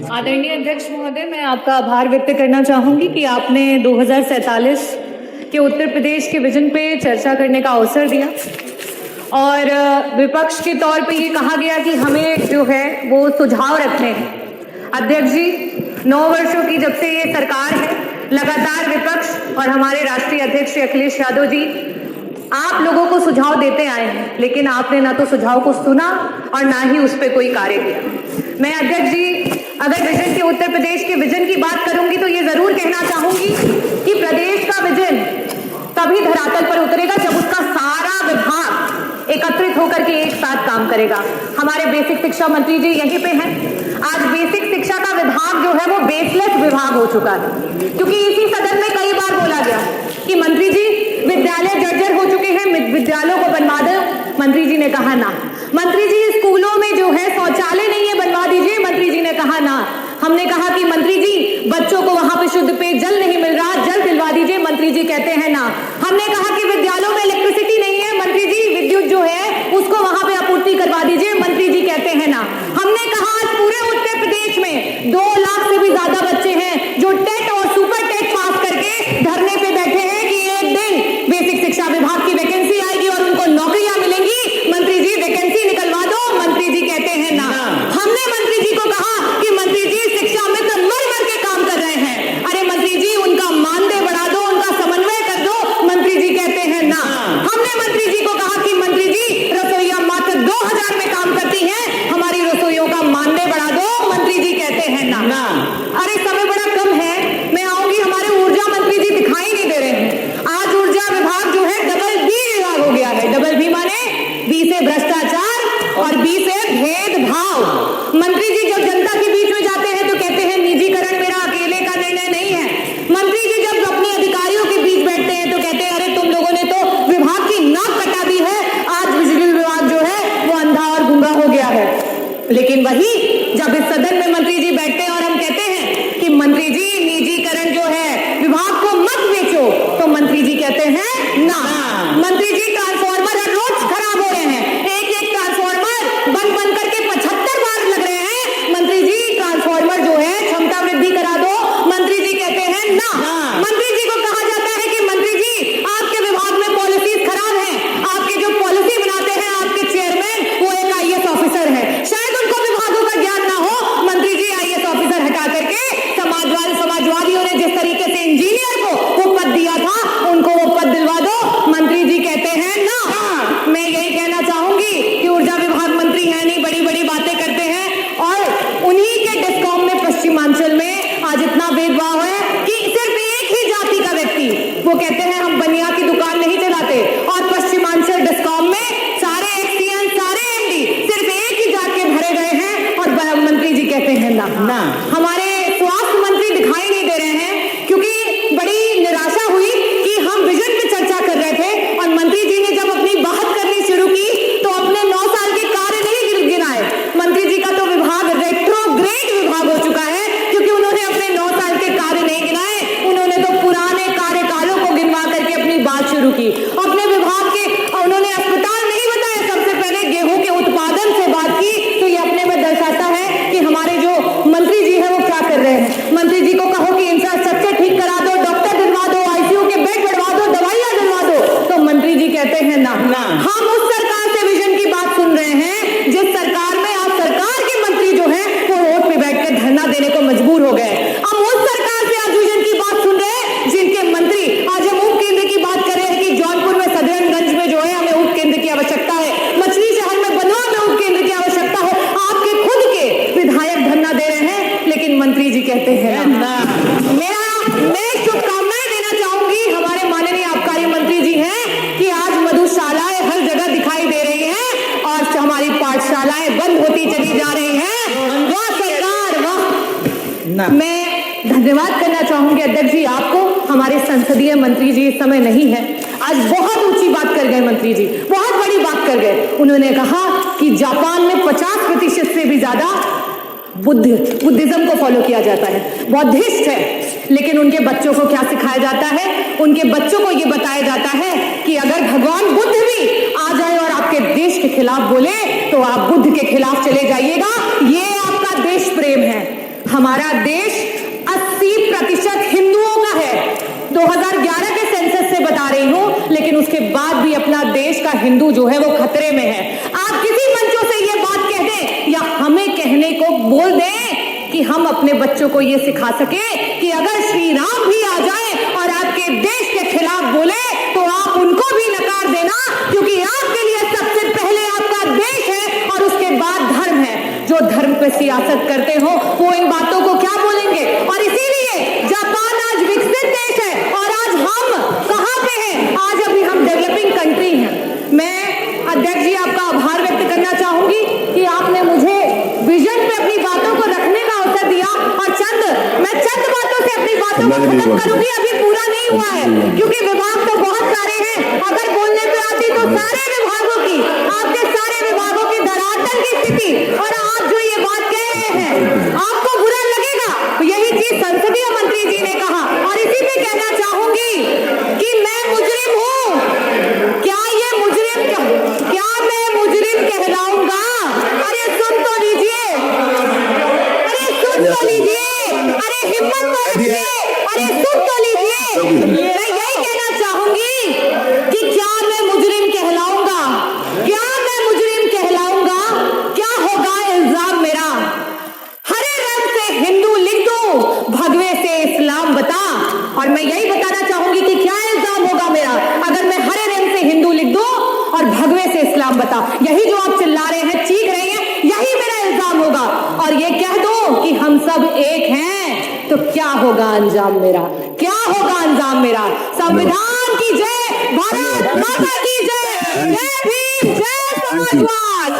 आदरणीय अध्यक्ष महोदय, मैं आपका आभार व्यक्त करना चाहूंगी कि आपने 2047 के उत्तर प्रदेश के विजन पे चर्चा करने का अवसर दिया और विपक्ष के तौर पे ये कहा गया कि हमें जो है वो सुझाव रखने हैं। अध्यक्ष जी, 9 वर्षों की जब से ये सरकार है, लगातार विपक्ष और हमारे राष्ट्रीय अध्यक्ष श्री अखिलेश यादव जी आप लोगों को सुझाव देते आए हैं, लेकिन आपने ना तो सुझाव को सुना और ना ही उस पर कोई कार्य किया। मैं अध्यक्ष जी, अगर विजन के उत्तर प्रदेश के विजन की बात करूंगी तो ये जरूर कहना चाहूंगी कि प्रदेश का विजन तभी धरातल पर उतरेगा जब उसका सारा विभाग एकत्रित होकर के एक साथ काम करेगा। हमारे बेसिक शिक्षा मंत्री जी यहीं पे हैं। आज बेसिक शिक्षा का विभाग जो है वो बेसलेस विभाग हो चुका है, क्योंकि इसी सदन में कई बार बोला गया कि मंत्री जी विद्यालय जर्जर हो चुके हैं, विद्यालयों को बनवा दो। मंत्री जी ने कहा ना। मंत्री जी स्कूलों में जो है शौचालय नहीं है, बनवा दीजिए। मंत्री जी ने कहा ना। हमने कहा कि मंत्री जी बच्चों को वहां पे शुद्ध पेयजल नहीं मिल रहा, जल दिलवा दीजिए। मंत्री जी कहते हैं ना। हमने कहा कि विद्यालयों में इलेक्ट्रिसिटी नहीं है, मंत्री जी विद्युत जो है उसको वहां पे आपूर्ति करवा दीजिए। मंत्री जी कहते हैं ना। हमने कहा आज पूरे उत्तर प्रदेश में 2 लाख से भी ज्यादा बच्चे हैं जो टेट और सुपर टेट पास करके धरने पे बैठे हैं कि एक दिन बेसिक शिक्षा विभाग की वैकेंसी आएगी और उनको नौकरियां मिलेंगी। मंत्री जी वैकेंसी निकलवा दो। मंत्री जी कहते हैं ना। हमने मंत्री जी को कहा कि मंत्री जी शिक्षा मित्र मर मर के काम कर रहे हैं, अरे मंत्री जी उनका मानदेय बढ़ा दो, उनका समन्वय कर दो। मंत्री जी कहते हैं ना। हमने मंत्री जी को कहा कि मंत्री जी रसोइया मात्र 2000 में काम करती हैं, हमारी रसोइयों का मानदेय बढ़ा दो। मंत्री जी कहते हैं ना। अरे समय बड़ा कम है, मैं आऊंगी। हमारे ऊर्जा मंत्री जी दिखाई नहीं दे रहे हैं। आज ऊर्जा विभाग जो है डबल बी विभाग हो गया है। डबल बी माने बी से भ्रष्टाचार और बी से भेदभाव। मंत्री जी जब जनता के बीच में जाते हैं तो कहते हैं निजीकरण मेरा अकेले का निर्णय नहीं है। मंत्री जी जब अपने अधिकारियों के बीच बैठते हैं तो कहते हैं अरे तुम लोगों ने तो विभाग की नाक कटा दी है, आज बिजली विभाग जो है वो अंधा और गूंगा हो गया है। लेकिन वही जब इस सदन में मंत्री जी बैठते हैं और हम कहते हैं कि मंत्री जी निजीकरण जो है विभाग को मत बेचो, तो मंत्री जी कहते हैं ना। मंत्री जी ट्रांसफार्मर हर रोज खराब हो रहे हैं, एक ट्रांसफार्मर बन करके 75 बार लग रहे हैं। मंत्री जी ट्रांसफार्मर जो है क्षमता वृद्धि करा दो। मंत्री जी कहते हैं ना। मंत्री जी को कहा जाता है कि मंत्री जी आपके विभाग में पॉलिसीज खराब है, आपके जो पॉलिसी बनाते हैं आपके चेयरमैन वो एक IAS ऑफिसर है, शायद उनको विभागों का ज्ञान ना हो। मंत्री जी IAS ऑफिसर हटा करके समाजवादियों ने जिस तरीके से इंजीनियर को वो पद दिया था उनको वो पद दिलवा दो। मंत्री जी कहते हैं ना। मैं यही कहना चाहूंगी कि ऊर्जा विभाग मंत्री है नहीं, बड़ी बड़ी बातें करते हैं और उन्हीं के डिस्कॉम में पश्चिमांचल में आज इतना भेदभाव है कि सिर्फ एक ही जाति का व्यक्ति, वो कहते हैं हम बनिया की दुकान नहीं चलाते, और पश्चिमांचल डिस्कॉम में सारे एक्सीएन सारे MD सिर्फ एक ही जात के भरे गए हैं और मंत्री जी कहते हैं ना। हमारे स्वास्थ्य मंत्री दिखाई नहीं दे रहे हैं, क्योंकि बड़ी निराशा हुई कि हम विजन पे चर्चा कर रहे थे और मंत्री जी ने जब अपनी बात करनी शुरू की तो अपने 9 साल के कार्य नहीं गिनाए। मंत्री जी का तो विभाग रेट्रोग्रेड विभाग हो चुका है, क्योंकि उन्होंने अपने 9 साल के कार्य नहीं गिनाए, उन्होंने तो पुराने कार्यकालों को गिनवा करके अपनी बात शुरू की। अपने विभाग के उन्होंने अस्पताल नहीं बताया, सबसे पहले गेहूं के उत्पादन से बात की, तो ये अपने में दर्शाता है कि हमारे जो मंत्री जी है वो क्या कर रहे हैं। मंत्री जी को कहो कि इंफ्रास्ट्रक्चर ठीक करा दो, डॉक्टर दिलवा दो, ICU के बेड बढ़वा दो, दवाइयां दिलवा दो, तो मंत्री जी कहते हैं ना। हम उस सरकार से विजन की बात सुन रहे हैं जिस सरकार में आज सरकार के मंत्री जो है वो रोड पे बैठकर धरना देने को मजबूर हो गए। हम उस सरकार से आज विजन की बात सुन रहे हैं जिनके मंत्री आज हम उप केंद्र की बात कर रहे हैं कि जौनपुर में सदरनगंज में जो है हमें उप केंद्र की आवश्यकता है, मछली शहर में बनवा में उप केंद्र की आवश्यकता है। आपके खुद के विधायक धरना दे रहे हैं, लेकिन मंत्री जी कहते हैं ना। मैं शुभकामनाएं देना चाहूंगी हमारे माननीय आबकारी मंत्री जी हैं कि आज मधुशालाएं हर जगह दिखाई दे रही हैं और हमारी पाठशालाएं बंद होती चली जा रही हैं। वाह सरकार वाह। मैं धन्यवाद करना चाहूंगी अध्यक्ष जी आपको। हमारे संसदीय मंत्री जी इस समय नहीं है, आज बहुत ऊंची बात कर गए मंत्री जी, बहुत बड़ी बात कर गए। उन्होंने कहा कि जापान में 50% से भी ज्यादा बुद्धिज्म को फॉलो किया जाता है, बौद्धिस्ट है, लेकिन उनके बच्चों को क्या सिखाया जाता है? उनके बच्चों को ये बताया जाता है कि अगर भगवान बुद्ध भी आ जाए और आपके देश के खिलाफ बोले तो आप बुद्ध के खिलाफ चले जाइएगा। ये आपका देश प्रेम है। हमारा देश 80% हिंदुओं का है। 2011 के सेंसस से बता रही हूं, लेकिन उसके बाद भी अपना देश का हिंदू जो है वो खतरे में है। आप किसी मंचों से ये बात कह दें या हमें कहने को बोल दें कि हम अपने बच्चों को ये सिखा सके कि अगर श्री राम भी आ जाए और आपके देश के खिलाफ बोले तो आप उनको भी नकार देना, क्योंकि आपके लिए सबसे पहले आपका देश है और उसके बाद धर्म है। जो धर्म पे सियासत करते हो वो इन बातों को क्या बोलेंगे? और इसीलिए जापान आज विकसित देश है और आज हम कहां पे हैं? आज अभी हम डेवलपिंग कंट्री हैं। मैं अध्यक्ष जी आपका आभार व्यक्त करना चाहूंगी कि आपने मुझे विजन पे अपनी बातों को रखने का अवसर दिया और मैं चंद बातों से अपनी बातों को खत्म करूंगी। अभी पूरा नहीं हुआ है क्योंकि विभाग तो बहुत सारे हैं। अगर बोलने पे आती तो सारे विभागों की, आपके सारे विभागों की धरातल की स्थिति, और आप जो ये बात कह रहे हैं आपको बुरा लगेगा। यही चीज संसदीय मंत्री जी ने कहा और इसी पे कहना चाहूंगी कि मैं मुजरिम हूं। क्या ये मुजरिम, क्या मैं मुजरिम कहलाऊंगा? अरे सुन तो लीजिए, अरे सुन तो लीजिए, अरे हिम्मत तो रखिए, अरे सुन तो लीजिए। मैं यही कहना चाहूंगी कि क्या मैं मुजरिम कहलाऊंगा? क्या मैं मुजरिम कहलाऊंगा? क्या होगा इल्जाम मेरा? हरे रंग से हिंदू लिख दो, भगवे से इस्लाम बता। और मैं यही बताना चाहूंगी कि क्या इल्जाम होगा मेरा अगर मैं हरे रंग से हिंदू लिख दूं और भगवे से इस्लाम बता। यही जो आप चिल्ला रहे हैं, चीख रहे हैं, यही मेरा इल्जाम होगा। और ये कह दो कि हम सब एक हैं, तो क्या होगा अंजाम मेरा? क्या होगा अंजाम मेरा? संविधान की जय, भारत माता की जय, जय भीम, जय समाजवाद।